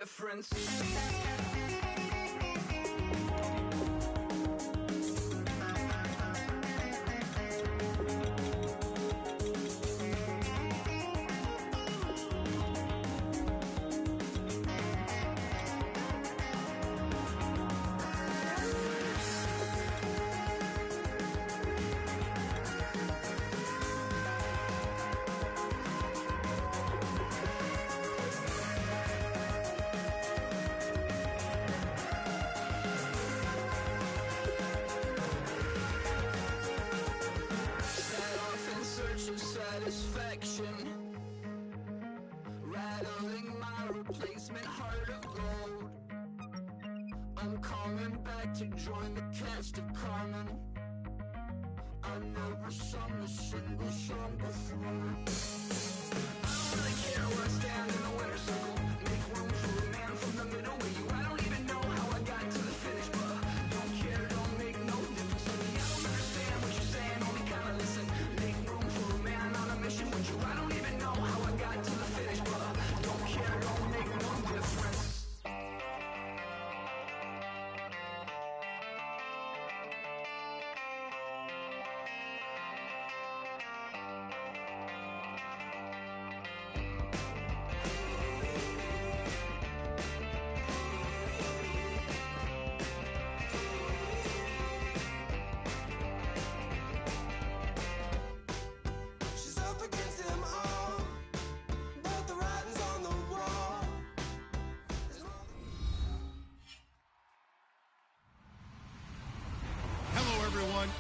difference. Satisfaction, rattling my replacement heart of gold. I'm coming back to join the cast of Carmen. I never sung a single song before. I don't really care where I stand in the winner's circle. Make room for a man from the middle with you. I don't even know how I got to the finish, but don't care, don't make no difference to me. I don't understand what you're saying, only kinda listen. Make room for a man on a mission with you. I don't even know how I got to the finish, but don't care, don't make no difference.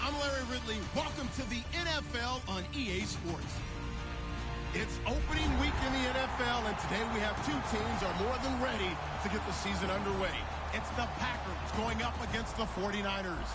I'm Larry Ridley. Welcome to the NFL on EA Sports. It's opening week in the NFL, and today we have two teams are more than ready to get the season underway. It's the Packers going up against the 49ers.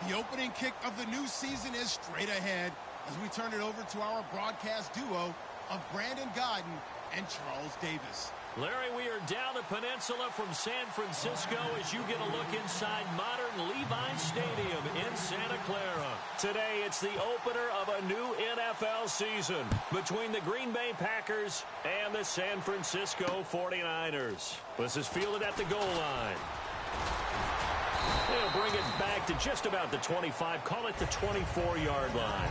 The opening kick of the new season is straight ahead as we turn it over to our broadcast duo of Brandon Godden and Charles Davis. Larry, we are down the peninsula from San Francisco as you get a look inside modern Levi Stadium in Santa Clara. Today, it's the opener of a new NFL season between the Green Bay Packers and the San Francisco 49ers. This is fielded at the goal line. They'll bring it back to just about the 25, call it the 24-yard line.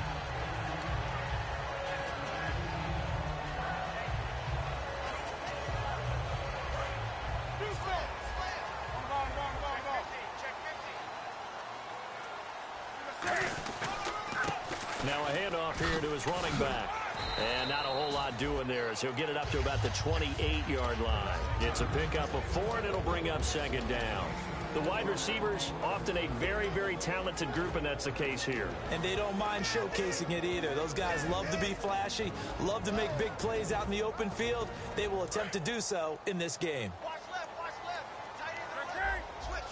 Now a handoff here to his running back. And not a whole lot doing there as he'll get it up to about the 28-yard line. It's a pickup of 4, and it'll bring up second down. The wide receivers, often a very, very talented group, and that's the case here. And they don't mind showcasing it either. Those guys love to be flashy, love to make big plays out in the open field. They will attempt to do so in this game. Watch left. Tight end. Switch.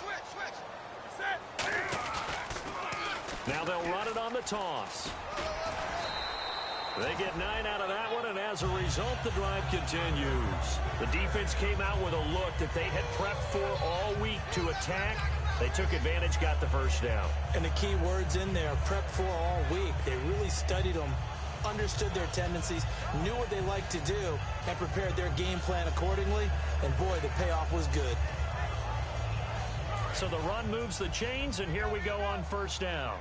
Set. Now they'll run it on the toss. They get 9 out of that one, and as a result, the drive continues. The defense came out with a look that they had prepped for all week to attack. They took advantage, got the first down. And the key words in there, prepped for all week. They really studied them, understood their tendencies, knew what they liked to do, and prepared their game plan accordingly. And boy, the payoff was good. So the run moves the chains, and here we go on first down.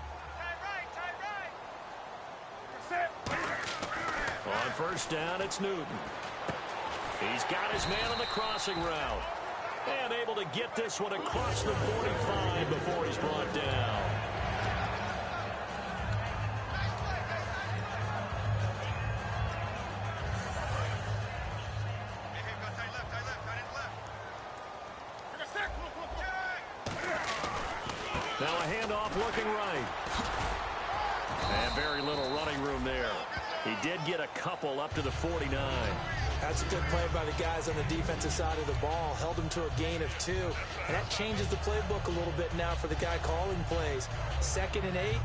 On first down, it's Newton. He's got his man on the crossing route. And able to get this one across the 45 before he's brought down. Now a handoff looking right. And very little running room there. He did get a couple up to the 49. That's a good play by the guys on the defensive side of the ball. Held him to a gain of 2. And that changes the playbook a little bit now for the guy calling plays. 2nd and 8.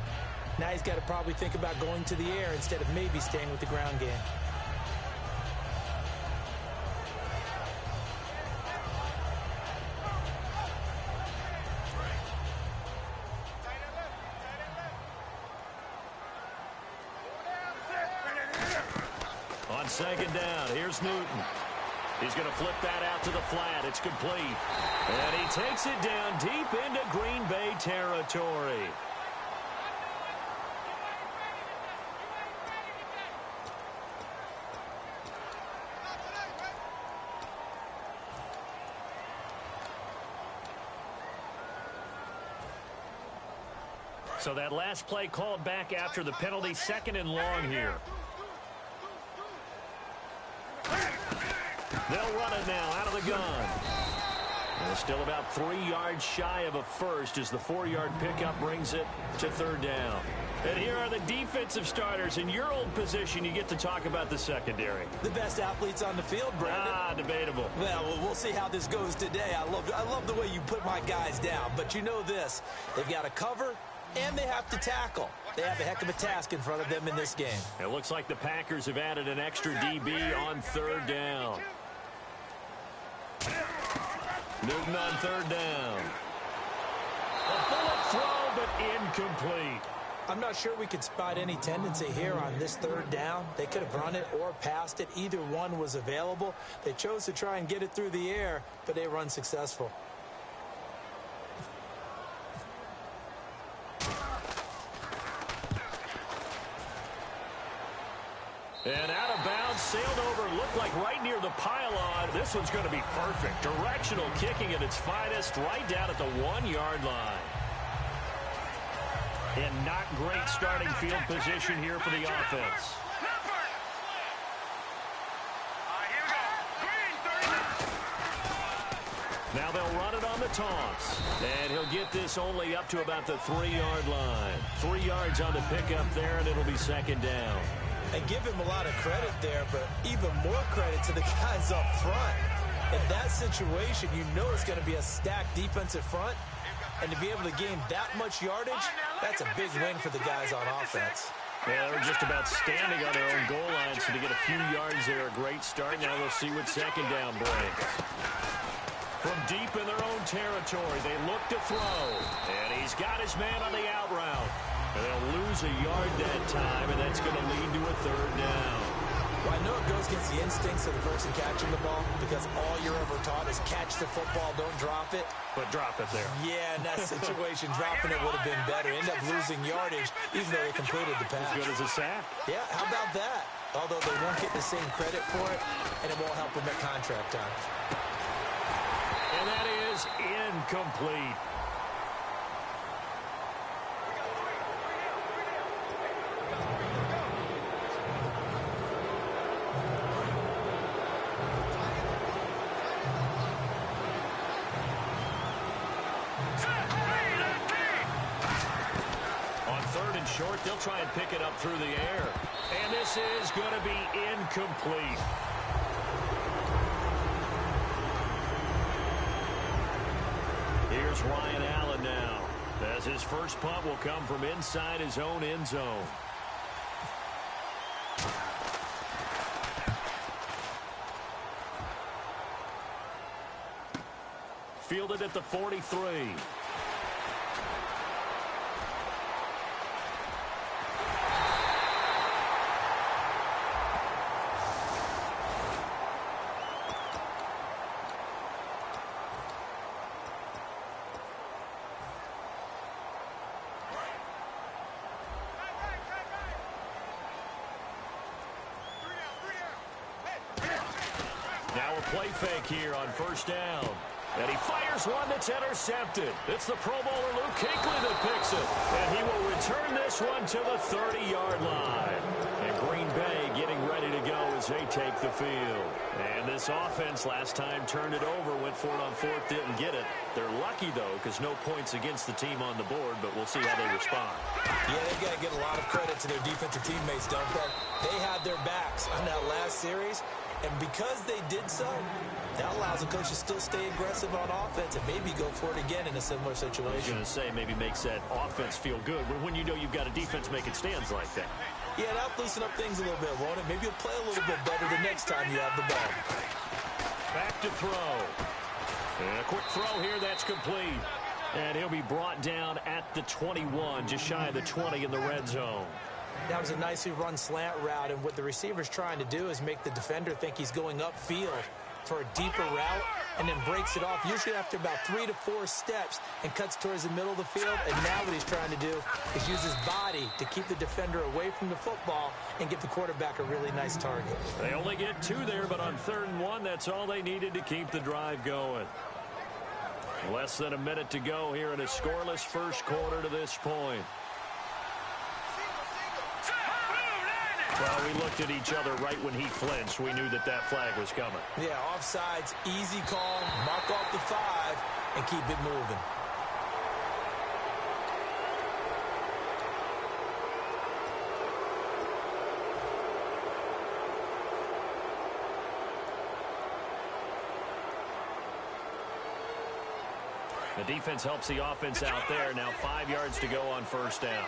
Now he's got to probably think about going to the air instead of maybe staying with the ground game. On second down, here's Newton. He's going to flip that out to the flat. It's complete. And he takes it down deep into Green Bay territory. So that last play called back after the penalty, 2nd and long here. They'll run it now out of the gun. And still about 3 yards shy of a first as the 4-yard pickup brings it to 3rd down. And here are the defensive starters. In your old position, you get to talk about the secondary. The best athletes on the field, Brandon. Debatable. Well, we'll see how this goes today. I love the way you put my guys down. But you know this. They've got to cover, and they have to tackle. They have a heck of a task in front of them in this game. It looks like the Packers have added an extra DB on 3rd down. Newton on 3rd down. A bullet throw, but incomplete. I'm not sure we could spot any tendency here on this 3rd down. They could have run it or passed it. Either one was available. They chose to try and get it through the air, but they were unsuccessful. And out of bounds, sailed over, looked like right near the pylon. This one's going to be perfect. Directional kicking at its finest, right down at the 1-yard line. And not great starting field position here for the offense. Now they'll run it on the toss. And he'll get this only up to about the 3-yard line. 3 yards on the pickup there, and it'll be 2nd down. And give him a lot of credit there, but even more credit to the guys up front. In that situation, you know it's going to be a stacked defensive front. And to be able to gain that much yardage, that's a big win for the guys on offense. Yeah, they're just about standing on their own goal line, so to get a few yards there, a great start. Now we'll see what 2nd down brings. From deep in their own territory, they look to throw. And he's got his man on the out route. And they'll lose a yard that time, and that's going to lead to a 3rd down. Well, I know it goes against the instincts of the person catching the ball because all you're ever taught is catch the football, don't drop it. But drop it there. Yeah, in that situation, dropping it would have been better. End up losing yardage, even though they completed the pass. As good as a sack. Yeah, how about that? Although they won't get the same credit for it, and it won't help them at contract time. And that is incomplete. Short, they'll try and pick it up through the air. And this is going to be incomplete. Here's Ryan Allen now, as his first punt will come from inside his own end zone. Fielded at the 43. Now a play fake here on 1st down. And he fires one that's intercepted. It's the Pro Bowler Luke Kuechly that picks it. And he will return this one to the 30-yard line. And Green Bay getting ready to go as they take the field. And this offense last time turned it over, went for it on 4th, didn't get it. They're lucky, though, because no points against the team on the board, but we'll see how they respond. Yeah, they've got to get a lot of credit to their defensive teammates, don't they? They had their backs on that last series. And because they did so, that allows the coach to still stay aggressive on offense and maybe go for it again in a similar situation. I was going to say maybe makes that offense feel good when you know you've got a defense making stands like that. Yeah, that'll loosen up things a little bit, won't it? Maybe you'll play a little bit better the next time you have the ball. Back to throw. And a quick throw here, that's complete. And he'll be brought down at the 21, just shy of the 20 in the red zone. That was a nicely run slant route, and what the receiver's trying to do is make the defender think he's going upfield. for a deeper route and then breaks it off, usually after about 3 to 4 steps, and cuts towards the middle of the field. And now what he's trying to do is use his body to keep the defender away from the football and get the quarterback a really nice target. They only get 2 there, but on 3rd and 1, that's all they needed to keep the drive going. Less than a minute to go here in a scoreless first quarter to this point. Well, we looked at each other right when he flinched. We knew that that flag was coming. Yeah, offsides, easy call, mark off the 5, and keep it moving. The defense helps the offense out there. Now 5 yards to go on first down.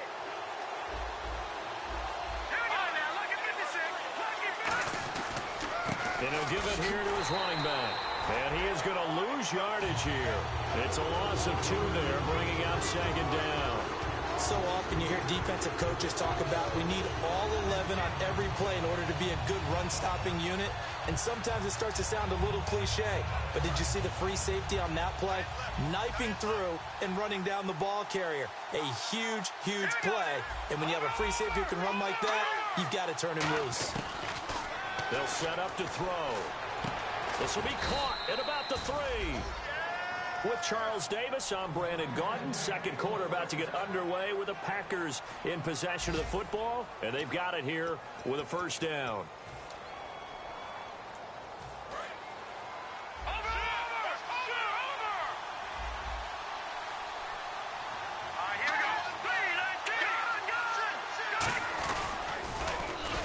And he'll give it here to his running back. And he is going to lose yardage here. It's a loss of 2 there, bringing up 2nd down. So often you hear defensive coaches talk about we need all 11 on every play in order to be a good run-stopping unit. And sometimes it starts to sound a little cliche. But did you see the free safety on that play? Knifing through and running down the ball carrier. A huge, huge play. And when you have a free safety who can run like that, you've got to turn him loose. They'll set up to throw. This will be caught at about the 3. With Charles Davis, I'm Brandon Gaudin. Second quarter about to get underway with the Packers in possession of the football. And they've got it here with a first down.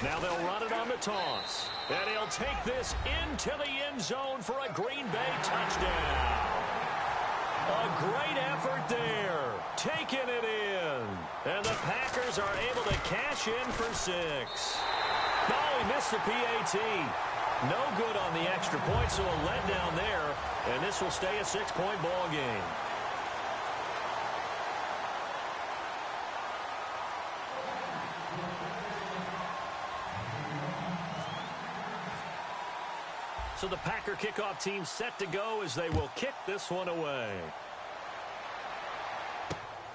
Now they'll run it on the toss. And he'll take this into the end zone for a Green Bay touchdown. A great effort there. Taking it in. And the Packers are able to cash in for 6. Oh, he missed the PAT. No good on the extra point, so a letdown there. And this will stay a 6-point ball game. So the Packer kickoff team set to go as they will kick this one away.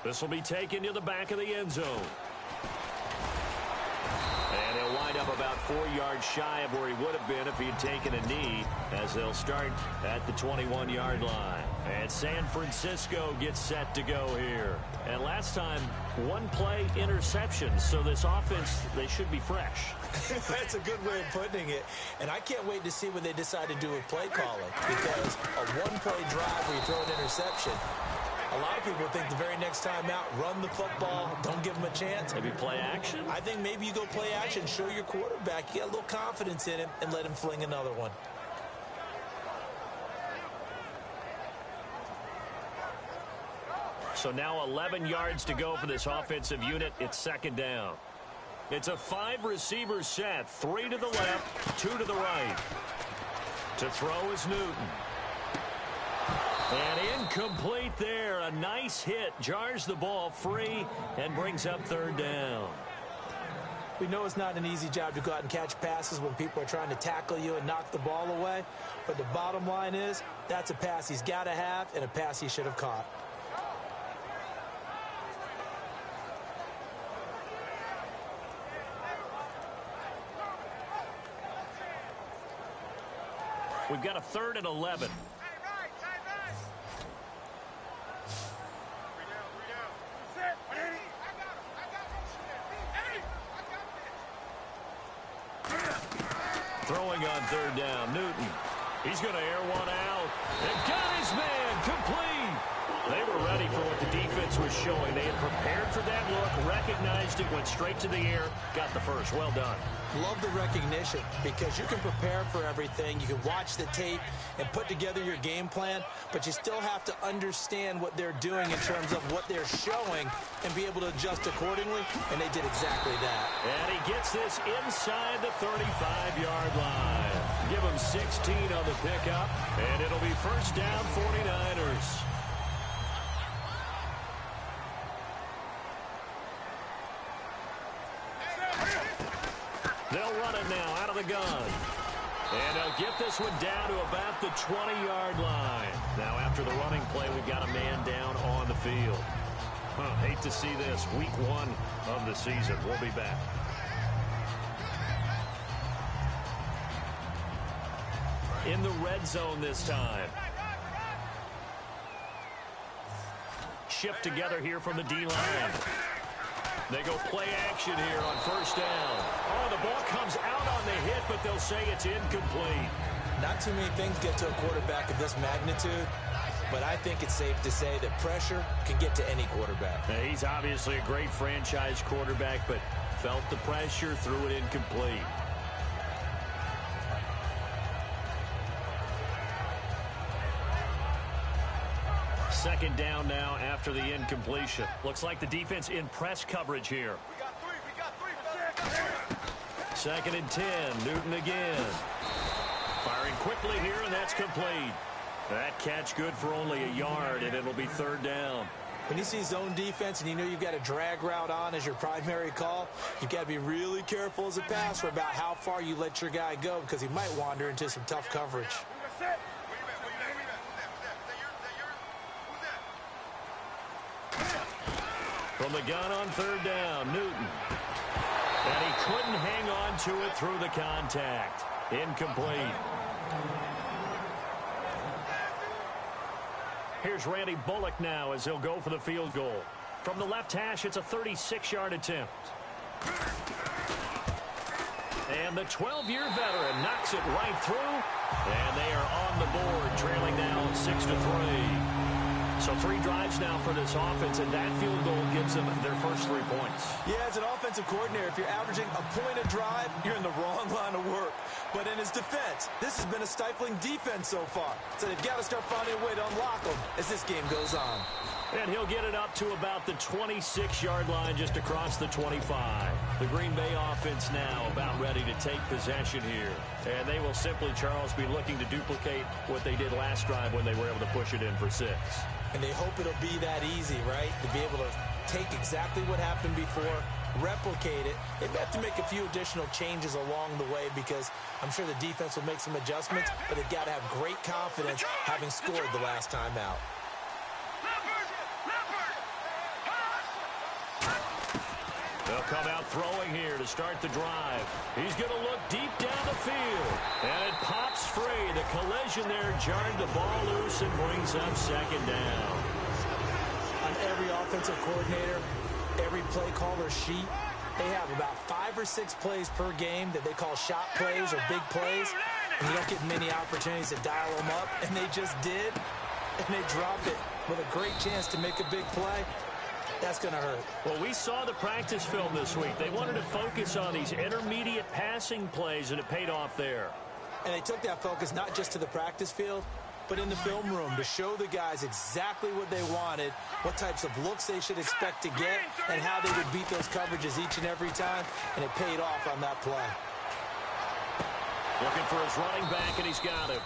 This will be taken to the back of the end zone. And he'll wind up about 4 yards shy of where he would have been if he had taken a knee, as they'll start at the 21-yard line. And San Francisco gets set to go here. And last time, 1-play interception. So this offense, they should be fresh. That's a good way of putting it. And I can't wait to see what they decide to do with play calling. Because a 1-play drive where you throw an interception, a lot of people think the very next time out, run the football, don't give them a chance. Maybe play action? I think maybe you go play action, show your quarterback, you got a little confidence in him, and let him fling another one. So now 11 yards to go for this offensive unit. It's 2nd down. It's a 5-receiver set. 3 to the left, 2 to the right. To throw is Newton. And incomplete there. A nice hit. Jars the ball free and brings up 3rd down. We know it's not an easy job to go out and catch passes when people are trying to tackle you and knock the ball away. But the bottom line is, that's a pass he's got to have and a pass he should have caught. We've got a 3rd and 11. Throwing on 3rd down, Newton. He's going to air one out. And got his man complete. They were ready for what the defense was showing. They had prepared for that look, recognized it, went straight to the air, got the first. Well done. Love the recognition because you can prepare for everything. You can watch the tape and put together your game plan, but you still have to understand what they're doing in terms of what they're showing and be able to adjust accordingly, and they did exactly that. And he gets this inside the 35-yard line. Give him 16 on the pickup, and it'll be first down 49ers. They'll run it now out of the gun. And they'll get this one down to about the 20-yard line. Now, after the running play, we've got a man down on the field. Hate to see this. Week 1 of the season. We'll be back. In the red zone this time. Shift together here from the D-line. They go play action here on first down. Oh, the ball comes out on the hit, but they'll say it's incomplete. Not too many things get to a quarterback of this magnitude, but I think it's safe to say that pressure can get to any quarterback. Now, he's obviously a great franchise quarterback, but felt the pressure, threw it incomplete. Second down now after the incompletion. Looks like the defense in press coverage here. We got three. Second and 10. Newton again. Firing quickly here, and that's complete. That catch good for only a yard, and it'll be third down. When you see zone defense and you know you've got a drag route on as your primary call, you've got to be really careful as a passer about how far you let your guy go because he might wander into some tough coverage. From the gun on third down, Newton. And he couldn't hang on to it through the contact. Incomplete. Here's Randy Bullock now as he'll go for the field goal. From the left hash, it's a 36-yard attempt. And the 12-year veteran knocks it right through. And they are on the board, trailing down 6-3. So 3 drives now for this offense, and that field goal gives them their first 3 points. Yeah, as an offensive coordinator, if you're averaging a point a drive, you're in the wrong line of work. But in his defense, this has been a stifling defense so far. So they've got to start finding a way to unlock them as this game goes on. And he'll get it up to about the 26-yard line just across the 25. The Green Bay offense now about ready to take possession here. And they will simply, Charles, be looking to duplicate what they did last drive when they were able to push it in for 6. And they hope it'll be that easy, right? To be able to take exactly what happened before, replicate it. They may have to make a few additional changes along the way because I'm sure the defense will make some adjustments, but they've got to have great confidence having scored the last time out. They'll come out throwing here to start the drive. He's going to look deep down the field. And it pops free. The collision there jarred the ball loose and brings up second down. On every offensive coordinator, every play caller sheet, they have about 5 or 6 plays per game that they call shot plays or big plays. And you don't get many opportunities to dial them up. And they just did. And they dropped it with a great chance to make a big play. That's going to hurt. Well, we saw the practice film this week. They wanted to focus on these intermediate passing plays, and it paid off there. And they took that focus not just to the practice field, but in the film room to show the guys exactly what they wanted, what types of looks they should expect to get, and how they would beat those coverages each and every time, and it paid off on that play. Looking for his running back, and he's got him.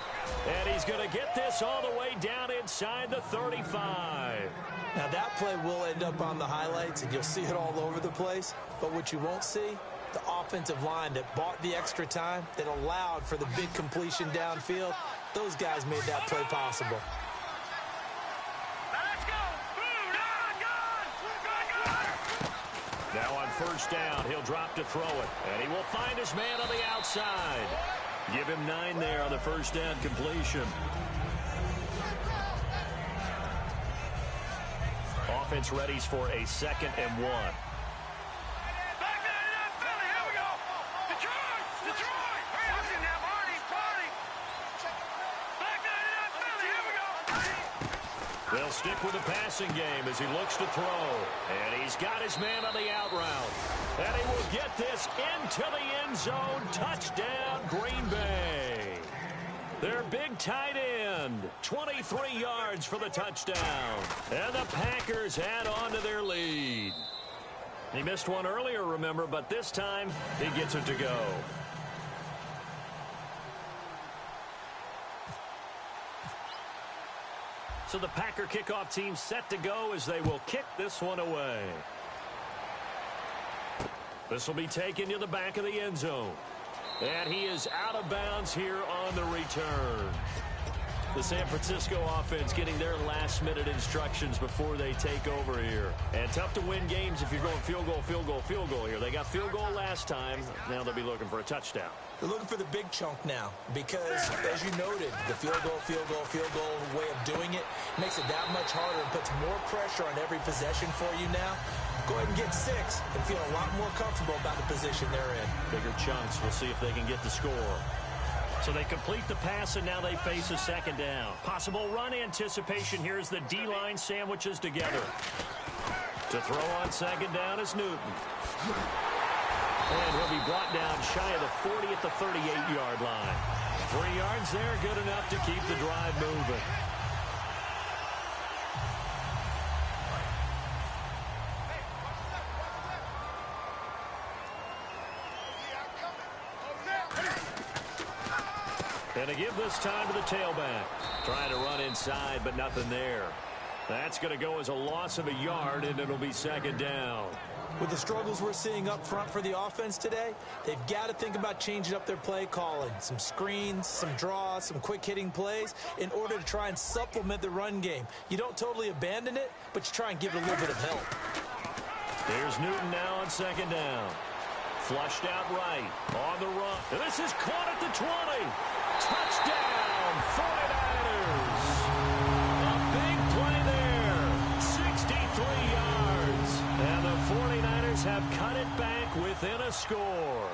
And he's going to get this all the way down inside the 35. Now, that play will end up on the highlights, and you'll see it all over the place. But what you won't see, the offensive line that bought the extra time, that allowed for the big completion downfield, those guys made that play possible. Now on first down, he'll drop to throw it. And he will find his man on the outside. Give him 9 there on the first down completion. Offense readies for a 2nd and 1. They'll stick with the passing game as he looks to throw. And he's got his man on the out route. And he will get this into the end zone. Touchdown, Green Bay. Their big tight end, 23 yards for the touchdown. And the Packers add on to their lead. He missed one earlier, remember, but this time he gets it to go. So the Packer kickoff team set to go as they will kick this one away. This will be taken to the back of the end zone. And he is out of bounds here on the return. The San Francisco offense getting their last-minute instructions before they take over here. And tough to win games if you're going field goal, field goal, field goal here. They got field goal last time. Now they'll be looking for a touchdown. They're looking for the big chunk now because, as you noted, the field goal way of doing it makes it that much harder and puts more pressure on every possession for you now. Go ahead and get 6 and feel a lot more comfortable about the position they're in. Bigger chunks. We'll see if they can get the score. So they complete the pass, and now they face a second down. Possible run anticipation here as the D-line sandwiches together. To throw on second down is Newton. And he'll be brought down shy of the 40 at the 38-yard line. 3 yards there, good enough to keep the drive moving. And to give this time to the tailback. Trying to run inside, but nothing there. That's going to go as a loss of a yard, and it'll be second down. With the struggles we're seeing up front for the offense today, they've got to think about changing up their play calling. Some screens, some draws, some quick-hitting plays in order to try and supplement the run game. You don't totally abandon it, but you try and give it a little bit of help. Here's Newton now on second down. Flushed out right, on the run. And this is caught at the 20. Touchdown, 49ers. A big play there, 63 yards. And the 49ers have cut it back within a score.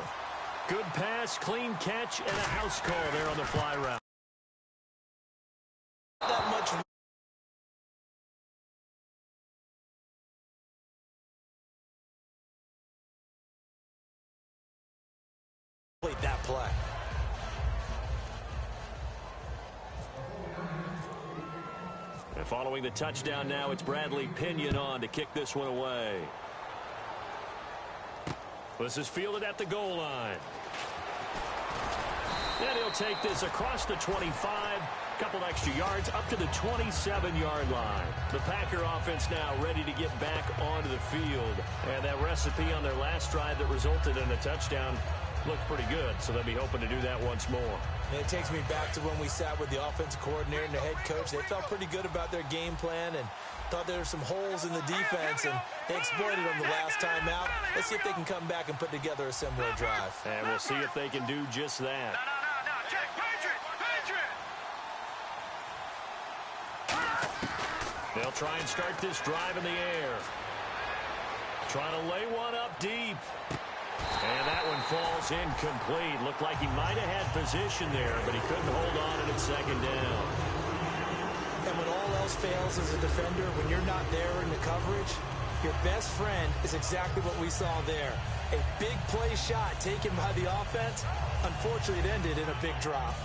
Good pass, clean catch, and a house call there on the fly route. That much. That play. And following the touchdown now, it's Bradley Pinion on to kick this one away. This is fielded at the goal line. And he'll take this across the 25, couple extra yards, up to the 27-yard line. The Packer offense now ready to get back onto the field. And that recipe on their last drive that resulted in a touchdown looked pretty good, so they'll be hoping to do that once more. And it takes me back to when we sat with the offensive coordinator and the head coach. They felt pretty good about their game plan and thought there were some holes in the defense, and they exploited them the last time out. Let's see if they can come back and put together a similar drive. And we'll see if they can do just that. They'll try and start this drive in the air. Trying to lay one up deep. And that one falls incomplete. Looked like he might have had position there, but he couldn't hold on to it second down. And when all else fails as a defender, when you're not there in the coverage, your best friend is exactly what we saw there. A big play shot taken by the offense. Unfortunately, it ended in a big drop.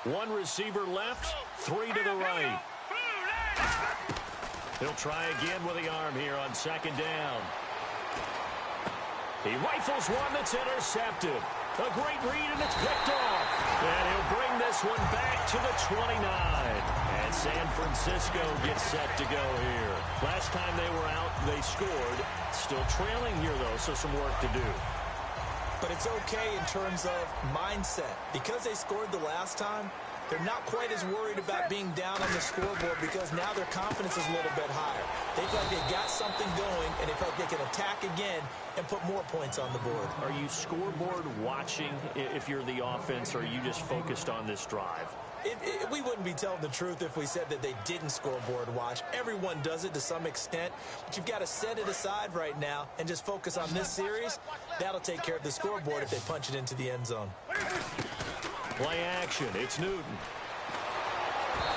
One receiver left, 3 to the right. He'll try again with the arm here on second down. He rifles one that's intercepted. A great read, and it's picked off. And he'll bring this one back to the 29. And San Francisco gets set to go here. Last time they were out, they scored. Still trailing here, though, so some work to do. But it's okay in terms of mindset. Because they scored the last time, they're not quite as worried about being down on the scoreboard because now their confidence is a little bit higher. They feel like they got something going, and they feel like they can attack again and put more points on the board. Are you scoreboard watching if you're the offense, or are you just focused on this drive? We wouldn't be telling the truth if we said that they didn't scoreboard watch. Everyone does it to some extent, but you've got to set it aside right now and just focus on this series. That'll take care of the scoreboard if they punch it into the end zone. Play action. It's Newton.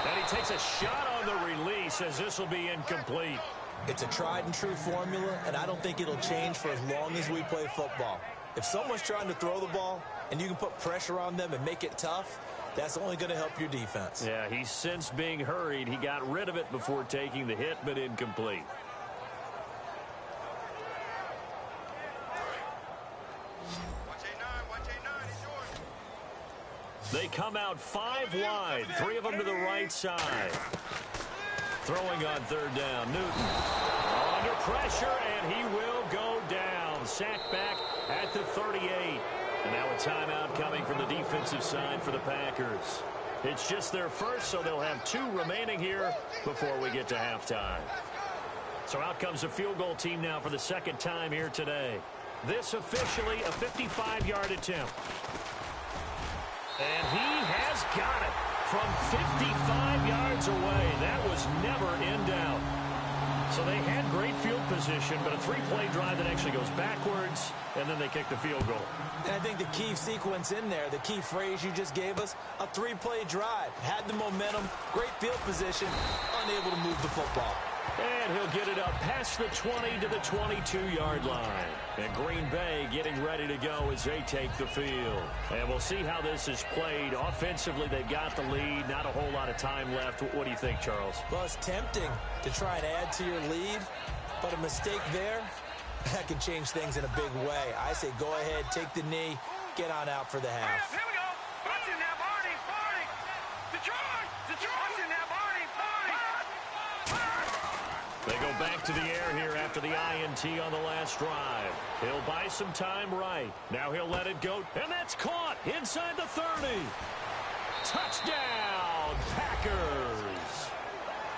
And he takes a shot on the release as this will be incomplete. It's a tried and true formula, and I don't think it'll change for as long as we play football. If someone's trying to throw the ball and you can put pressure on them and make it tough, that's only going to help your defense. Yeah, he's since being hurried. He got rid of it before taking the hit, but incomplete. They come out 5 wide, 3 of them to the right side. Throwing on third down. Newton under pressure, and he will go down. Sacked back at the 38. And now a timeout coming from the defensive side for the Packers. It's just their first, so they'll have 2 remaining here before we get to halftime. So out comes a field goal team now for the second time here today. This officially a 55-yard attempt. And he has got it from 55 yards away. That was never in doubt. So they had great field position, but a 3-play drive that actually goes backwards, and then they kick the field goal. And I think the key sequence in there, the key phrase you just gave us, a 3-play drive. Had the momentum, great field position, unable to move the football. And he'll get it up past the 20 to the 22-yard line. And Green Bay getting ready to go as they take the field. And we'll see how this is played. Offensively, they've got the lead. Not a whole lot of time left. What do you think, Charles? Well, it's tempting to try and add to your lead, but a mistake there, that can change things in a big way. I say go ahead, take the knee, get on out for the half. Here we go. Watching now, Barney. Detroit. Watching now, Barney. They go back to the air here after the INT on the last drive. He'll buy some time right. Now he'll let it go, and that's caught inside the 30. Touchdown, Packers.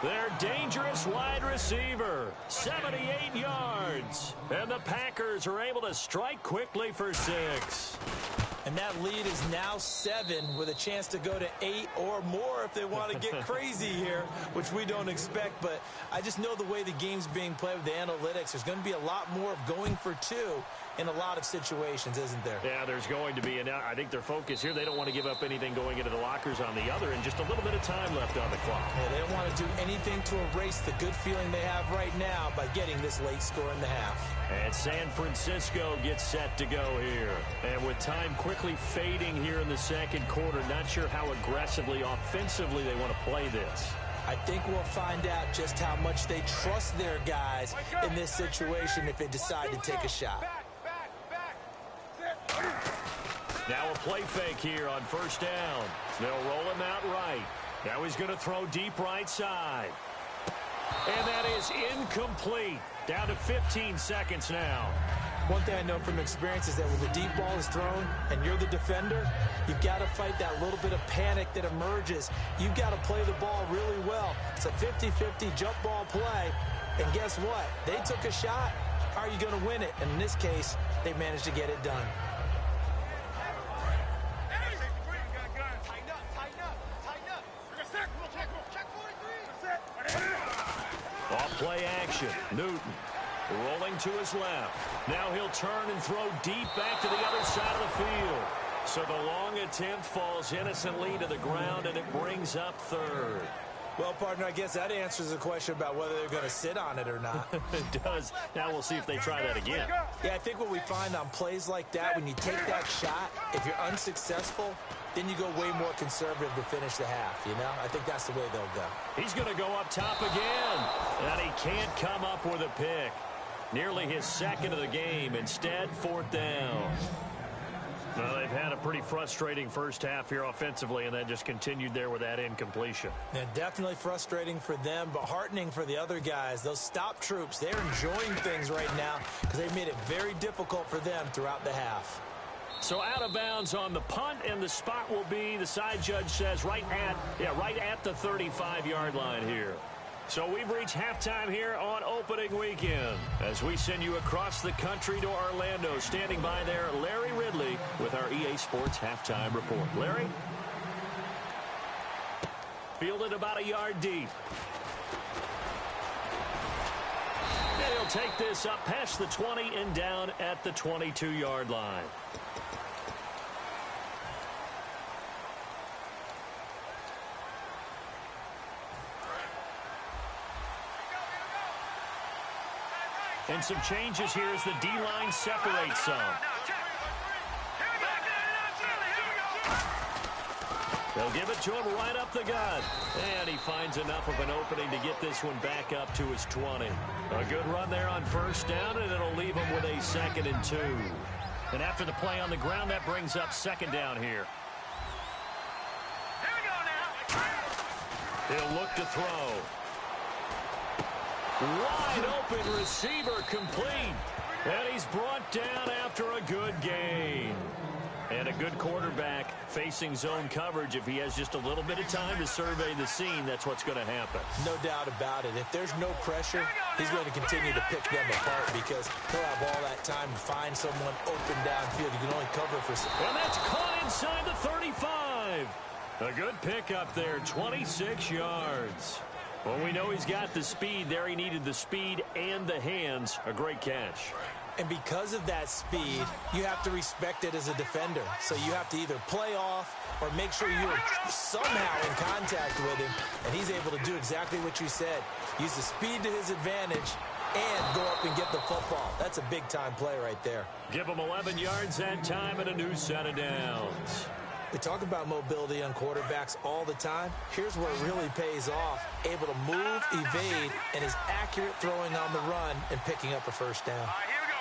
Their dangerous wide receiver, 78 yards. And the Packers are able to strike quickly for 6. And that lead is now 7 with a chance to go to 8 or more if they want to get crazy here, which we don't expect. But I just know the way the game's being played with the analytics, there's going to be a lot more of going for 2 in a lot of situations, isn't there? Yeah, there's going to be. And I think their focus here, they don't want to give up anything going into the lockers on the other, and just a little bit of time left on the clock. Yeah, they don't want to do anything to erase the good feeling they have right now by getting this late score in the half. And San Francisco gets set to go here. And with time quickly fading here in the second quarter, not sure how aggressively, offensively they want to play this. I think we'll find out just how much they trust their guys in this situation if they decide to take a shot. Now a play fake here on first down. They'll roll him out right. Now he's going to throw deep right side. And that is incomplete. Down to 15 seconds now. One thing I know from experience is that when the deep ball is thrown and you're the defender, you've got to fight that little bit of panic that emerges. You've got to play the ball really well. It's a 50-50 jump ball play. And guess what? They took a shot. How are you going to win it? And in this case, they managed to get it done. Off play action. Newton rolling to his left. Now he'll turn and throw deep back to the other side of the field. So the long attempt falls innocently to the ground, and it brings up third. Well, partner, I guess that answers the question about whether they're going to sit on it or not. It does. Now we'll see if they try that again. Yeah, I think what we find on plays like that, when you take that shot, if you're unsuccessful, then you go way more conservative to finish the half, you know? I think that's the way they'll go. He's going to go up top again, and he can't come up with a pick. Nearly his second of the game. Instead, fourth down. Well, they've had a pretty frustrating first half here offensively, and then just continued there with that incompletion. Yeah, definitely frustrating for them, but heartening for the other guys. Those stop troops, they're enjoying things right now because they've made it very difficult for them throughout the half. So out of bounds on the punt, and the spot will be, the side judge says, right at the 35-yard line here. So we've reached halftime here on opening weekend as we send you across the country to Orlando. Standing by there, Larry Ridley with our EA Sports Halftime Report. Larry? Fielded about a yard deep. And he'll take this up past the 20 and down at the 22-yard line. And some changes here as the D-line separates some. They'll give it to him right up the gut. And he finds enough of an opening to get this one back up to his 20. A good run there on first down, and it'll leave him with a 2nd and 2. And after the play on the ground, that brings up 2nd down here. He'll look to throw. Wide open receiver complete. And he's brought down after a good gain. And a good quarterback facing zone coverage. If he has just a little bit of time to survey the scene, that's what's going to happen. No doubt about it. If there's no pressure, he's going to continue to pick them apart because he'll have all that time to find someone open downfield. You can only cover for... And that's caught inside the 35. A good pickup there, 26 yards. Well, we know he's got the speed there. He needed the speed and the hands. A great catch. And because of that speed, you have to respect it as a defender. So you have to either play off or make sure you are somehow in contact with him. And he's able to do exactly what you said. Use the speed to his advantage and go up and get the football. That's a big-time play right there. Give him 11 yards that time and a new set of downs. We talk about mobility on quarterbacks all the time. Here's where it really pays off. Able to move, evade, and is accurate throwing on the run and picking up a first down. Here we go.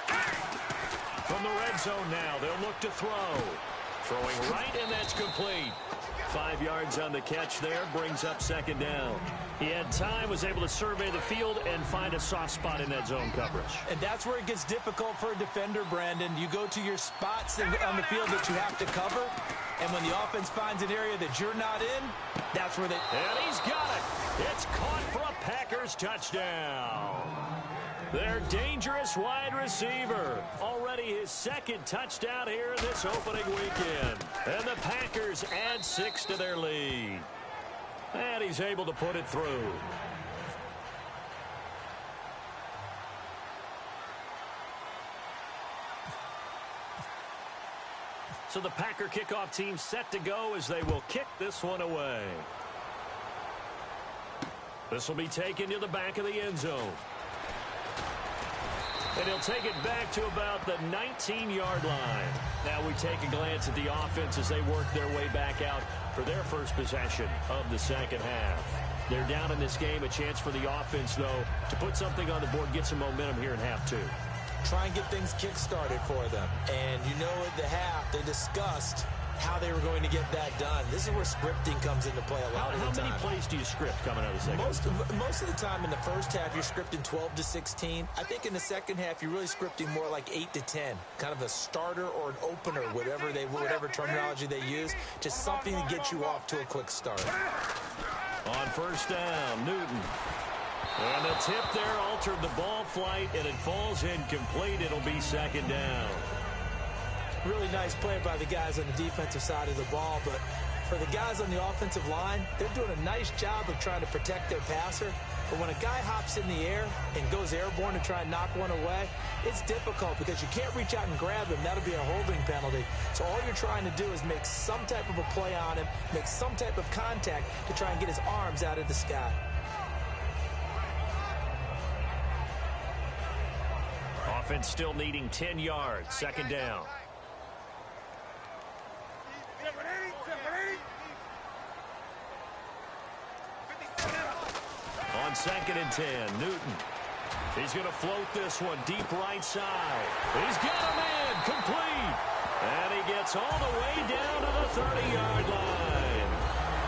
3, 9, 10. From the red zone now, they'll look to throw. Throwing right, and that's complete. 5 yards on the catch there, brings up second down. He had time, was able to survey the field and find a soft spot in that zone coverage. And that's where it gets difficult for a defender, Brandon. You go to your spots on the field that you have to cover, and when the offense finds an area that you're not in, that's where they... And he's got it. It's caught for a Packers touchdown. Their dangerous wide receiver. Already his second touchdown here in this opening weekend. And the Packers add 6 to their lead. And he's able to put it through. So the Packer kickoff team set to go as they will kick this one away. This will be taken to the back of the end zone. And he'll take it back to about the 19-yard line. Now we take a glance at the offense as they work their way back out for their first possession of the second half. They're down in this game. A chance for the offense, though, to put something on the board, get some momentum here in half two. Try and get things kick-started for them. And you know at the half, they discussed how they were going to get that done. This is where scripting comes into play a lot of the time. How many plays do you script coming out of the second half? Most of the time in the first half, you're scripting 12 to 16. I think in the second half, you're really scripting more like 8 to 10. Kind of a starter or an opener, whatever terminology they use. Just something to get you off to a quick start. On first down, Newton. And the tip there altered the ball flight, and it falls incomplete. It'll be second down. Really nice play by the guys on the defensive side of the ball, but for the guys on the offensive line, they're doing a nice job of trying to protect their passer. But when a guy hops in the air and goes airborne to try and knock one away, it's difficult because you can't reach out and grab him. That'll be a holding penalty. So all you're trying to do is make some type of a play on him, make some type of contact to try and get his arms out of the sky. Offense still needing 10 yards. Second down. On second and 10, Newton. He's going to float this one deep right side. He's got a man complete. And he gets all the way down to the 30-yard line.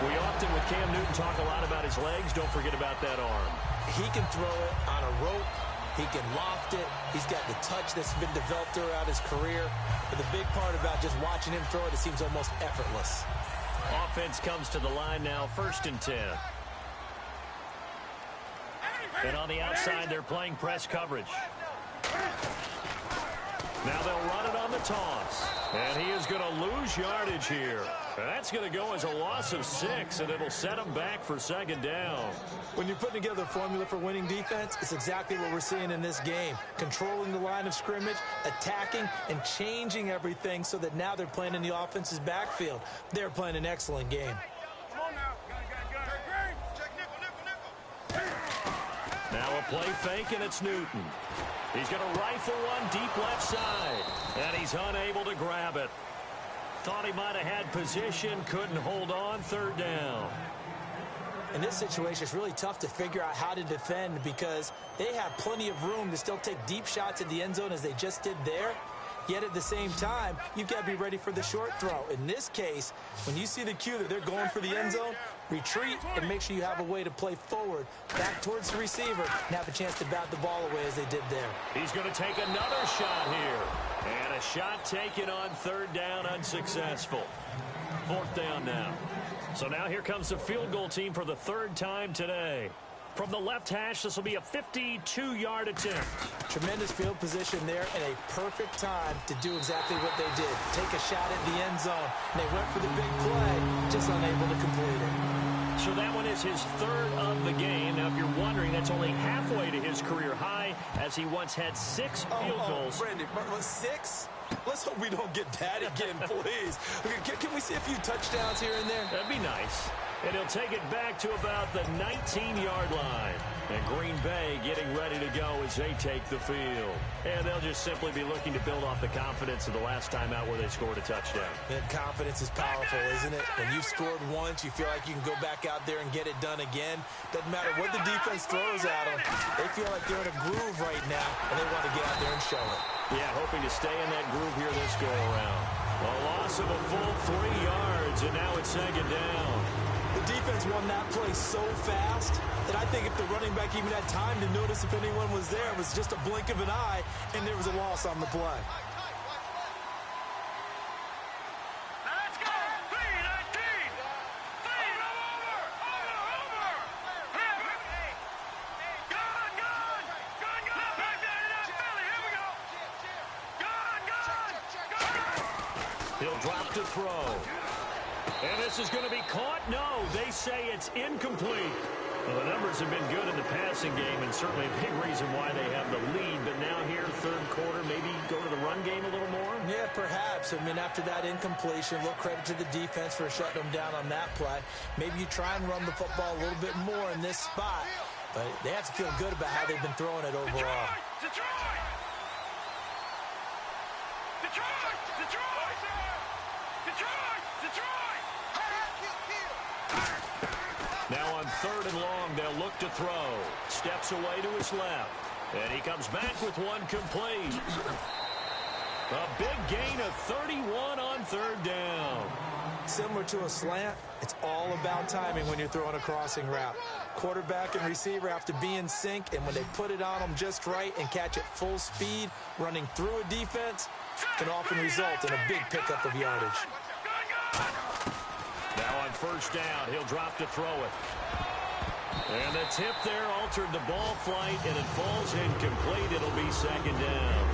We often, with Cam Newton, talk a lot about his legs. Don't forget about that arm. He can throw it on a rope. He can loft it. He's got the touch that's been developed throughout his career. But the big part about just watching him throw it, it seems almost effortless. Offense comes to the line now, first and 10. And on the outside, they're playing press coverage. Now they'll run it on the toss. And he is going to lose yardage here. And that's going to go as a loss of 6, and it'll set him back for second down. When you're putting together a formula for winning defense, it's exactly what we're seeing in this game. Controlling the line of scrimmage, attacking, and changing everything so that now they're playing in the offense's backfield. They're playing an excellent game. Now a play fake, and it's Newton. He's going to rifle one deep left side, and he's unable to grab it. Thought he might have had position, couldn't hold on, third down. In this situation, it's really tough to figure out how to defend because they have plenty of room to still take deep shots at the end zone as they just did there. Yet at the same time, you've got to be ready for the short throw. In this case, when you see the cue that they're going for the end zone, retreat and make sure you have a way to play forward, back towards the receiver, and have a chance to bat the ball away as they did there. He's going to take another shot here. And a shot taken on third down, unsuccessful. Fourth down now. So now here comes the field goal team for the third time today. From the left hash, this will be a 52-yard attempt. Tremendous field position there and a perfect time to do exactly what they did. Take a shot at the end zone. And they went for the big play, just unable to complete it. So that one is his third of the game. Now, if you're wondering, that's only halfway to his career high, as he once had 6 field goals. Brandon, 6? Let's hope we don't get that again, please. Can we see a few touchdowns here and there? That'd be nice. And he'll take it back to about the 19-yard line. And Green Bay getting ready to go as they take the field. And they'll just simply be looking to build off the confidence of the last time out where they scored a touchdown. That confidence is powerful, isn't it? When you've scored once, you feel like you can go back out there and get it done again. Doesn't matter what the defense throws at them. They feel like they're in a groove right now, and they want to get out there and show it. Yeah, hoping to stay in that groove here this go-around. A loss of a full 3 yards, and now it's second down. The defense won that play so fast that I think if the running back even had time to notice if anyone was there, it was just a blink of an eye, and there was a loss on the play. Let's go! 3-19! Feed over! Gun! Back there in that belly! Here we go! Gun! He'll drop to throw. And this is going to be caught. No, they say it's incomplete. Well, the numbers have been good in the passing game, and certainly a big reason why they have the lead. But now here, third quarter, maybe go to the run game a little more? Yeah, perhaps. I mean, after that incompletion, a little credit to the defense for shutting them down on that play. Maybe you try and run the football a little bit more in this spot. But they have to feel good about how they've been throwing it overall. Detroit! Now on third and long, they'll look to throw. Steps away to his left. And he comes back with one complete. A big gain of 31 on third down. Similar to a slant, it's all about timing when you're throwing a crossing route. Quarterback and receiver have to be in sync, and when they put it on them just right and catch it full speed, running through a defense can often result in a big pickup of yardage. Now on first down, he'll drop to throw it. And the tip there altered the ball flight, and it falls incomplete. It'll be second down.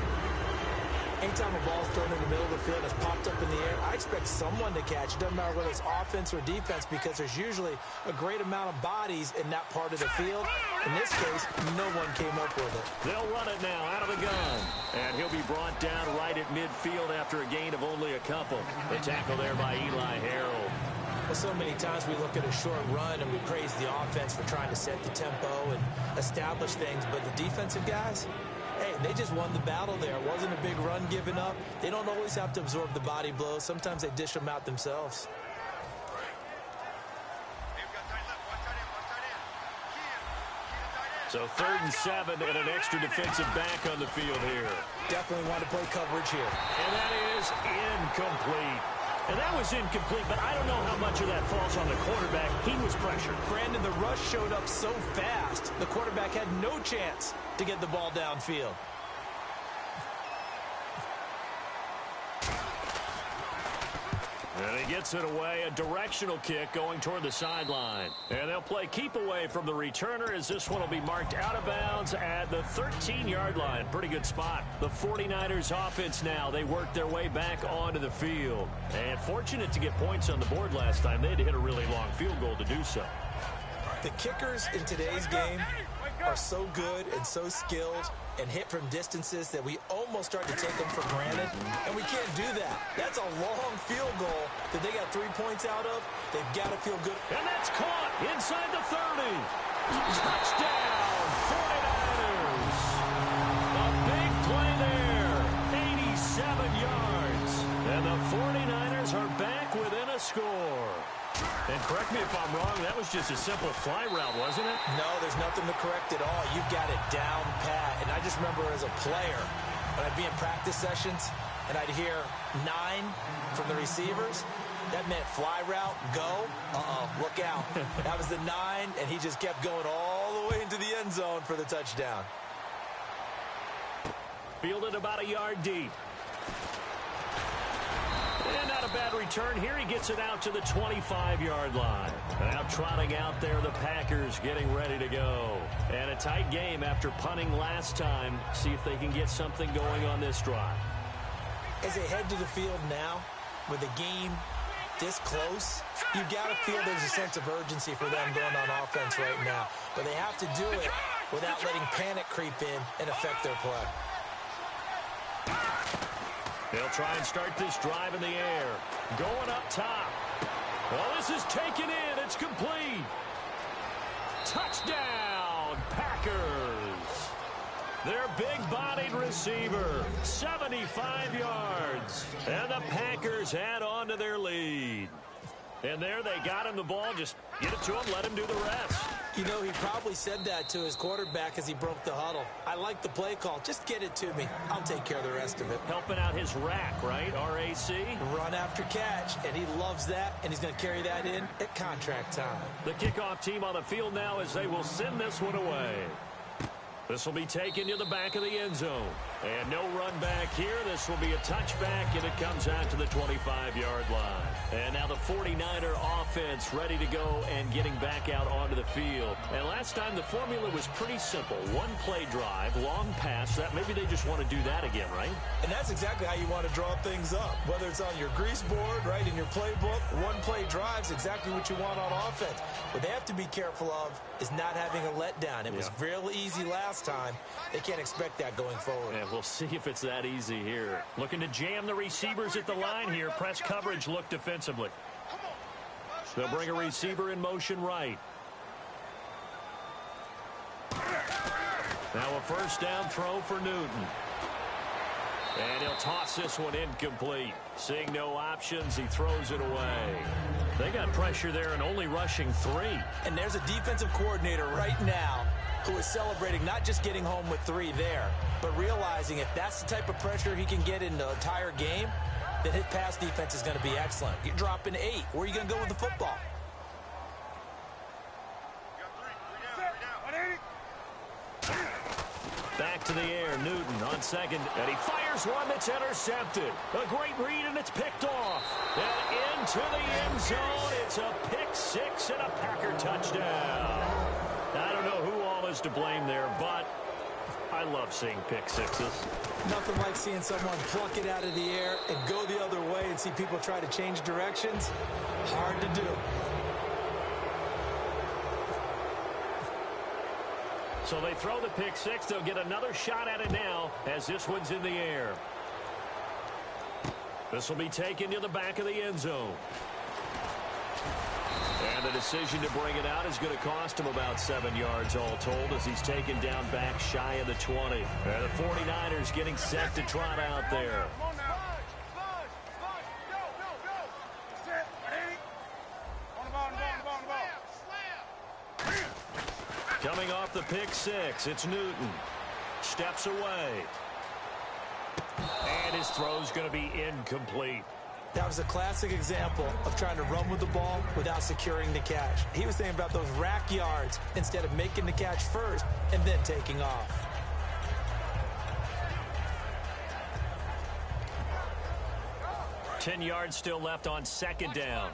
Anytime a ball's thrown in the middle of the field and it's popped up in the air, I expect someone to catch. It doesn't matter whether it's offense or defense, because there's usually a great amount of bodies in that part of the field. In this case, no one came up with it. They'll run it now out of the gun. And he'll be brought down right at midfield after a gain of only a couple. The tackle there by Eli Harold. Well, so many times we look at a short run and we praise the offense for trying to set the tempo and establish things, but the defensive guys, hey, they just won the battle there. It wasn't a big run given up. They don't always have to absorb the body blows. Sometimes they dish them out themselves. So 3rd and 7 and an extra defensive back on the field here. Definitely want to play coverage here. And that is incomplete. And that was incomplete, but I don't know how much of that falls on the quarterback. He was pressured. Brandon, the rush showed up so fast, the quarterback had no chance to get the ball downfield. And he gets it away, a directional kick going toward the sideline. And they'll play keep away from the returner, as this one will be marked out of bounds at the 13-yard line. Pretty good spot. The 49ers offense now, they work their way back onto the field. And fortunate to get points on the board last time. They had to hit a really long field goal to do so. The kickers in today's game are so good and so skilled and hit from distances that we almost start to take them for granted, and we can't do that. That's a long field goal that they got 3 points out of. They've got to feel good. And that's caught inside the 30. Touchdown, 49ers. A big play there, 87 yards. And the 49ers are back within a score. And correct me if I'm wrong, that was just a simple fly route, wasn't it? No, there's nothing to correct at all. You've got it down pat. And I just remember as a player, when I'd be in practice sessions, and I'd hear 9 from the receivers, that meant fly route, go, look out. That was the 9, and he just kept going all the way into the end zone for the touchdown. Fielded about a yard deep. And not a bad return here. He gets it out to the 25-yard line. Now trotting out there, the Packers getting ready to go. And a tight game after punting last time. See if they can get something going on this drive. As they head to the field now, with the game this close, you've got to feel there's a sense of urgency for them going on offense right now. But they have to do it without letting panic creep in and affect their play. They'll try and start this drive in the air. Going up top. Well, this is taken in. It's complete. Touchdown, Packers. Their big-bodied receiver, 75 yards. And the Packers add on to their lead. And there they got him the ball. Just get it to him, let him do the rest. You know, he probably said that to his quarterback as he broke the huddle. I like the play call. Just get it to me. I'll take care of the rest of it. Helping out his rack, right? R-A-C? Run after catch, and he loves that, and he's going to carry that in at contract time. The kickoff team on the field now as they will send this one away. This will be taken to the back of the end zone. And no run back here. This will be a touchback, and it comes out to the 25-yard line. And now the 49er offense ready to go and getting back out onto the field. And last time the formula was pretty simple. One play drive, long pass. That maybe they just want to do that again, right? And that's exactly how you want to draw things up. Whether it's on your grease board, right, in your playbook, one play drive's exactly what you want on offense. What they have to be careful of is not having a letdown. It was real easy last time. They can't expect that going forward. Yeah, we'll see if it's that easy here. Looking to jam the receivers at the line here. Press coverage look defensively. They'll bring a receiver in motion right. Now a first down throw for Newton. And he'll toss this one incomplete. Seeing no options, he throws it away. They got pressure there and only rushing 3. And there's a defensive coordinator right now who is celebrating not just getting home with 3 there, but realizing if that's the type of pressure he can get in the entire game, then his pass defense is going to be excellent. You're dropping 8. Where are you going to go with the football? Back to the air, Newton on second, and he fires one that's intercepted. A great read, and it's picked off. And into the end zone, it's a pick 6 and a Packer touchdown. I don't know who all is to blame there, but I love seeing pick 6s. Nothing like seeing someone pluck it out of the air and go the other way and see people try to change directions. Hard to do. So they throw the pick 6. They'll get another shot at it now as this one's in the air. This will be taken to the back of the end zone. And the decision to bring it out is going to cost him about 7 yards all told as he's taken down back shy of the 20. And the 49ers getting set to trot out there. Coming off the pick 6, it's Newton. Steps away. And his throw's going to be incomplete. That was a classic example of trying to run with the ball without securing the catch. He was thinking about those rack yards instead of making the catch first and then taking off. Ten yards still left on second down.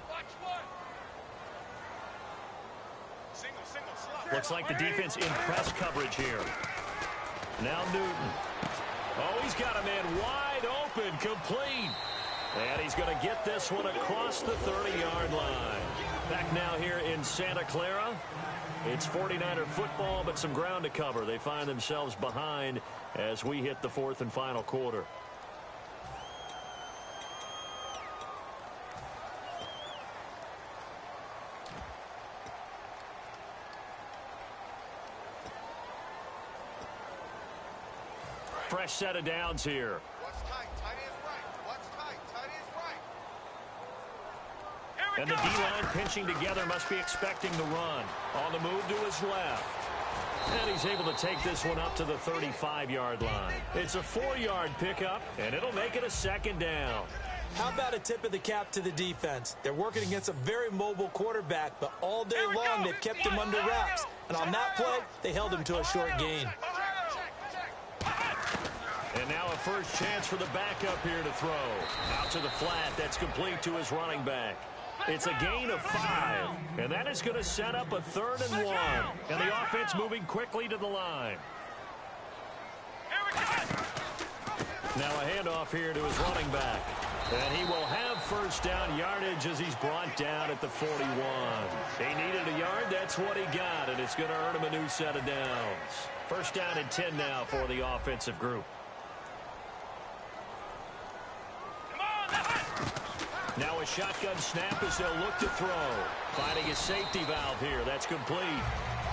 Looks like the defense in press coverage here. Now Newton. Oh, he's got a man wide open, complete. And he's going to get this one across the 30-yard line. Back now here in Santa Clara. It's 49er football, but some ground to cover. They find themselves behind as we hit the 4th and final quarter. Fresh set of downs here. What's tight? Tight is right. What's tight? Tight is right. And the D-line pinching together, must be expecting the run. On the move to his left. And he's able to take this one up to the 35-yard line. It's a 4-yard pickup, and it'll make it a second down. How about a tip of the cap to the defense? They're working against a very mobile quarterback, but all day long they've kept him under wraps. And on that play, they held him to a short gain. And now a first chance for the backup here to throw. Out to the flat. That's complete to his running back. It's a gain of 5. And that is going to set up a 3rd and 1. And the offense moving quickly to the line. Now a handoff here to his running back. And he will have first down yardage as he's brought down at the 41. He needed a yard. That's what he got. And it's going to earn him a new set of downs. First down and 10 now for the offensive group. Now a shotgun snap as they'll look to throw. Finding his safety valve here. That's complete.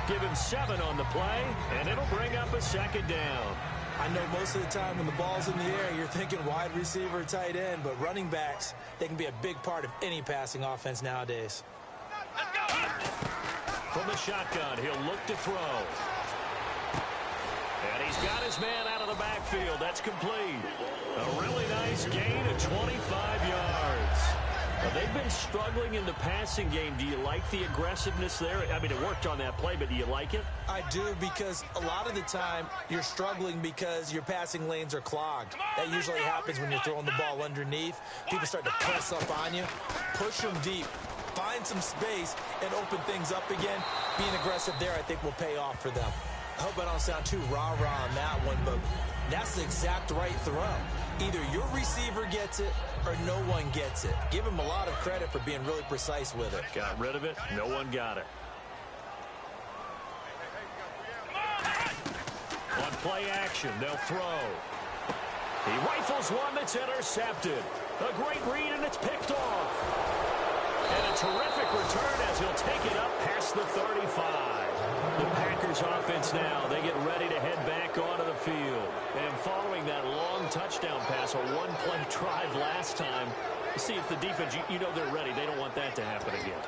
Give him 7 on the play, and it'll bring up a second down. I know most of the time when the ball's in the air, you're thinking wide receiver, tight end, but running backs, they can be a big part of any passing offense nowadays. From the shotgun, he'll look to throw. And he's got his man out of the backfield. That's complete. A really nice gain of 25 yards. Well, they've been struggling in the passing game. Do you like the aggressiveness there? I mean, it worked on that play, but do you like it? I do, because a lot of the time you're struggling because your passing lanes are clogged. That usually happens when you're throwing the ball underneath. People start to press up on you. Push them deep. Find some space and open things up again. Being aggressive there, I think, will pay off for them. I hope I don't sound too rah-rah on that one, but that's the exact right throw. Either your receiver gets it or no one gets it. Give him a lot of credit for being really precise with it. Got rid of it. No one got it. On play action, they'll throw. He rifles one that's intercepted. A great read, and it's picked off. And a terrific return as he'll take it up past the 35. The Packers offense now, they get ready to head back onto the field. And following that long touchdown pass, a one-play drive last time, see if the defense, you know they're ready. They don't want that to happen again.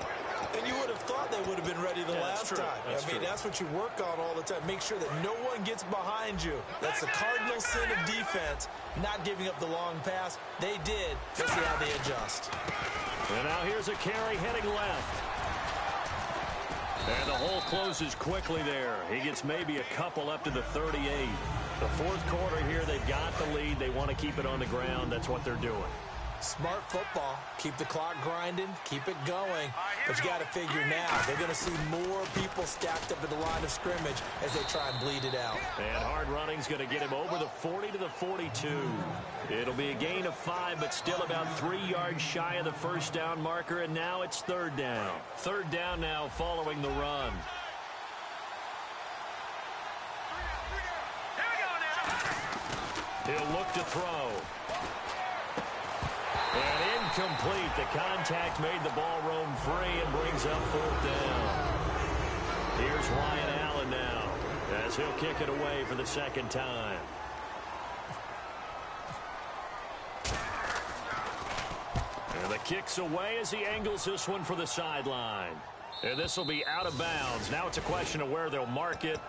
And you would have thought they would have been ready the last time. That's what you work on all the time. Make sure that no one gets behind you. That's the cardinal sin of defense, not giving up the long pass. They did. Let's see how they adjust. And now here's a carry heading left. And the hole closes quickly there. He gets maybe a couple up to the 38. The fourth quarter here, they've got the lead. They want to keep it on the ground. That's what they're doing. Smart football. Keep the clock grinding. Keep it going. But you got to figure now, they're going to see more people stacked up at the line of scrimmage as they try and bleed it out. And hard running's going to get him over the 40 to the 42. It'll be a gain of 5, but still about 3 yards shy of the first down marker, and now it's 3rd down. 3rd down now following the run. He'll look to throw. And incomplete. The contact made the ball roam free and brings up 4th down. Here's Ryan Allen now as he'll kick it away for the 2nd time. And the kick's away as he angles this one for the sideline. And this will be out of bounds. Now it's a question of where they'll mark it.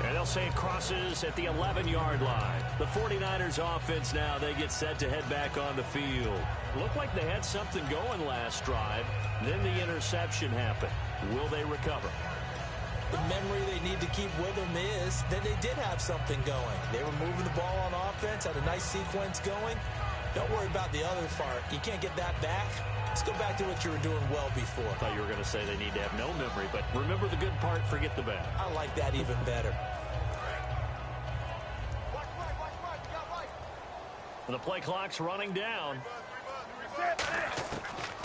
And they'll say it crosses at the 11-yard line. The 49ers offense now, they get set to head back on the field. Looked like they had something going last drive. Then the interception happened. Will they recover? The memory they need to keep with them is that they did have something going. They were moving the ball on offense, had a nice sequence going. Don't worry about the other part. You can't get that back. Let's go back to what you were doing well before. I thought you were going to say they need to have no memory, but remember the good part, forget the bad. I like that even better. And the play clock's running down.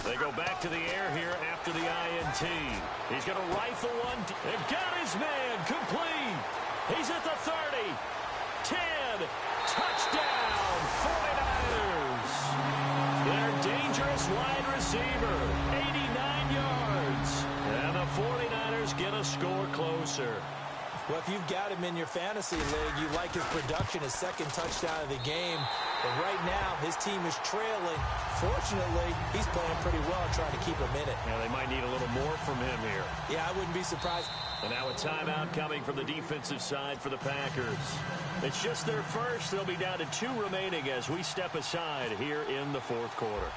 They go back to the air here after the INT. He's going to rifle one. And got his man complete. He's at the 30. 10. Touchdown, 49ers. Their dangerous wide receiver, 89 yards. And the 49ers get a score closer. Well, if you've got him in your fantasy league, you like his production, his 2nd touchdown of the game. But right now, his team is trailing. Fortunately, he's playing pretty well and trying to keep him in it. Yeah, they might need a little more from him here. Yeah, I wouldn't be surprised. And now a timeout coming from the defensive side for the Packers. It's just their first. They'll be down to 2 remaining as we step aside here in the fourth quarter.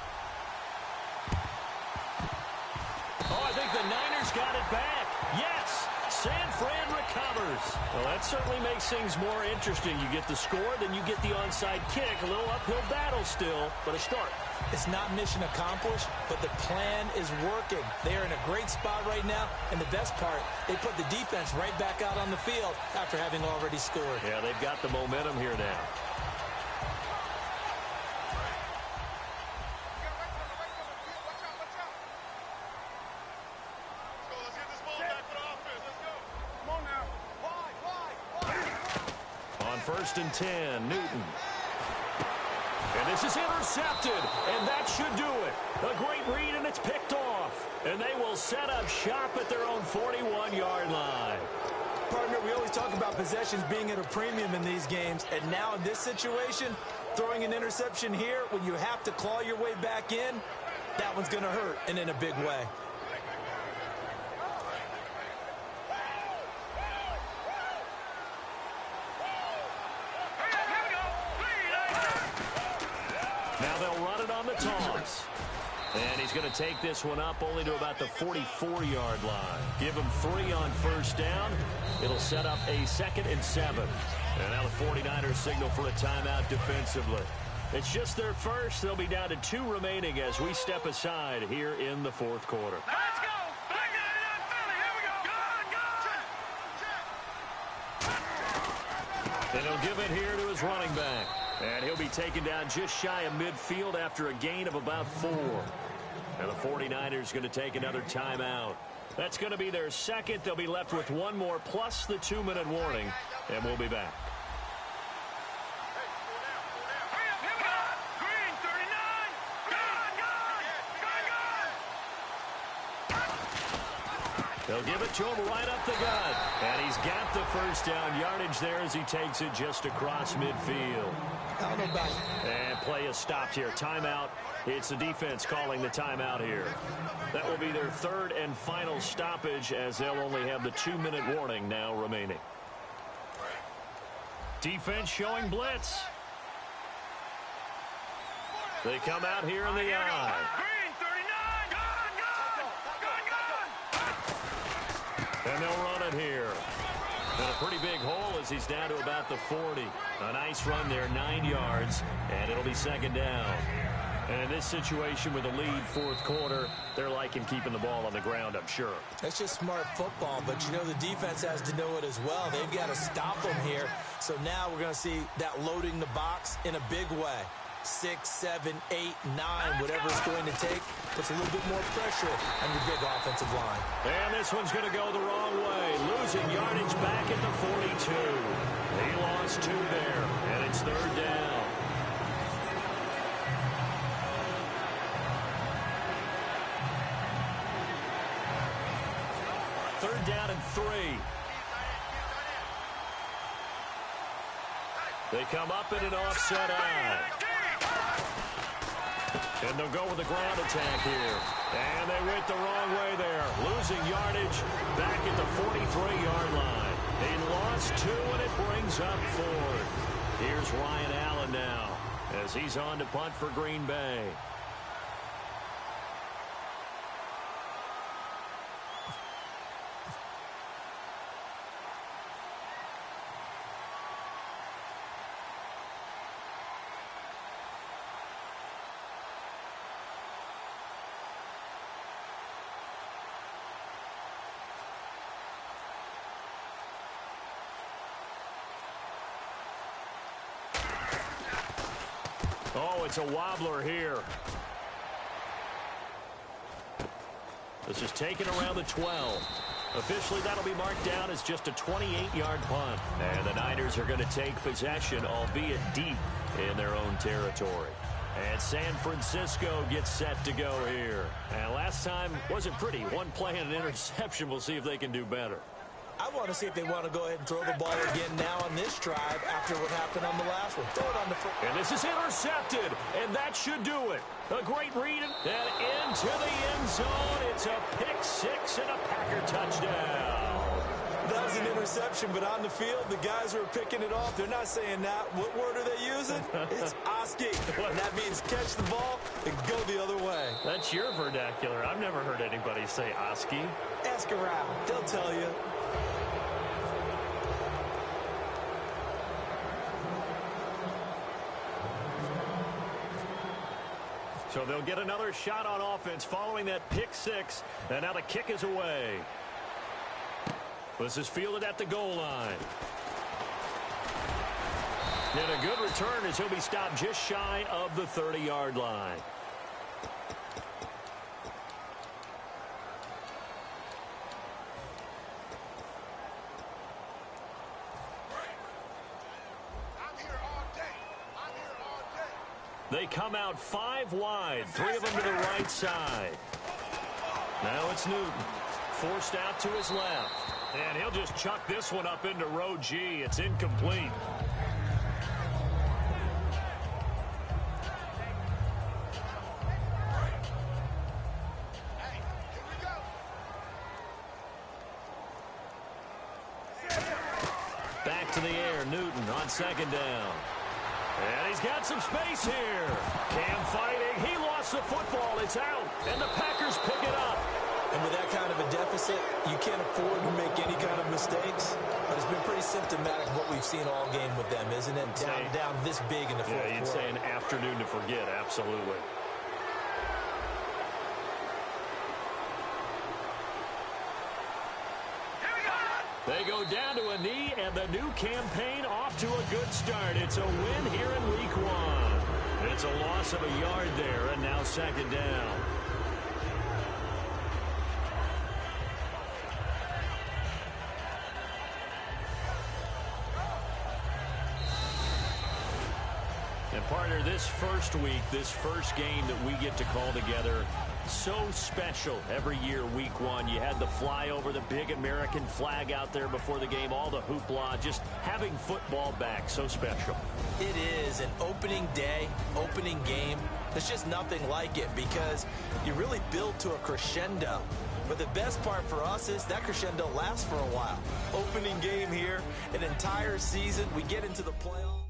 Oh, I think the Niners got it back. Yes, San Fran recovers. Well, that certainly makes things more interesting. You get the score, then you get the onside kick. A little uphill battle still, but a start. It's not mission accomplished, but the plan is working. They are in a great spot right now, and the best part, they put the defense right back out on the field after having already scored. Yeah, they've got the momentum here now. On 1st and 10, Newton. And this is intercepted, and that should do it. A great read, and it's picked off. And they will set up shop at their own 41-yard line. Partner, we always talk about possessions being at a premium in these games, and now in this situation, throwing an interception here when you have to claw your way back in, that one's going to hurt, and in a big way. Now they'll run it on the toss. And he's going to take this one up only to about the 44-yard line. Give him 3 on 1st down. It'll set up a 2nd and 7. And now the 49ers signal for a timeout defensively. It's just their first. They'll be down to 2 remaining as we step aside here in the fourth quarter. Let's go. Back in that Philly. Here we go. Good. And he'll give it here to his running back. And he'll be taken down just shy of midfield after a gain of about 4. And the 49ers going to take another timeout. That's going to be their second. They'll be left with 1 more plus the 2-minute warning. And we'll be back. They'll give it to him right up the gut. And he's got the 1st down yardage there as he takes it just across midfield. I don't know about it. And play is stopped here. Timeout. It's the defense calling the timeout here. That will be their 3rd and final stoppage as they'll only have the 2-minute warning now remaining. Defense showing blitz. They come out here in the eye. And they'll run it here. And a pretty big hole as he's down to about the 40. A nice run there, 9 yards, and it'll be 2nd down. And in this situation with a lead 4th quarter, they're liking keeping the ball on the ground, I'm sure. That's just smart football, but you know the defense has to know it as well. They've got to stop them here. So now we're going to see that loading the box in a big way. 6, 7, 8, 9, whatever it's going to take, puts a little bit more pressure on your big offensive line. And this one's going to go the wrong way. Losing yardage back at the 42. He lost 2 there, and it's 3rd down. Third down and 3. They come up in an offset eye. And they'll go with the ground attack here. And they went the wrong way there. Losing yardage back at the 43-yard line. He lost 2, and it brings up 4th. Here's Ryan Allen now as he's on to punt for Green Bay. Oh, it's a wobbler here. This is taken around the 12. Officially, that'll be marked down as just a 28-yard punt. And the Niners are going to take possession, albeit deep in their own territory. And San Francisco gets set to go here. And last time wasn't pretty. 1 play and an interception. We'll see if they can do better. I want to see if they want to go ahead and throw the ball again now on this drive after what happened on the last one. Throw it on the front. And this is intercepted, and that should do it. A great read, and into the end zone. It's a pick 6 and a Packer touchdown. was an interception, but on the field, the guys who are picking it off, they're not saying that. What word are they using? It's Oski. And that means catch the ball and go the other way. That's your vernacular. I've never heard anybody say Oski. Ask around. They'll tell you. So they'll get another shot on offense following that pick six. And now the kick is away. This is fielded at the goal line. And a good return as he'll be stopped just shy of the 30-yard line. They come out 5 wide, 3 of them to the right side. Now it's Newton, forced out to his left. And he'll just chuck this one up into row G. It's incomplete. Back to the air, Newton on second down. And he's got some space here. Cam fighting. He lost the football. It's out. And the Packers pick it up. And with that kind of a deficit, you can't afford to make any kind of mistakes. But it's been pretty symptomatic of what we've seen all game with them, isn't it? Down this big in the fourth quarter. Yeah, you'd say an afternoon to forget. Absolutely. They go down to a knee, and the new campaign off to a good start. It's a win here in week 1. It's a loss of a yard there, and now second down. And partner, this first week, this first game that we get to call together, so special every year, week 1. You had the flyover, the big American flag out there before the game, all the hoopla, just having football back, so special. It is an opening day, opening game. There's just nothing like it because you really build to a crescendo. But the best part for us is that crescendo lasts for a while. Opening game here, an entire season, we get into the playoffs.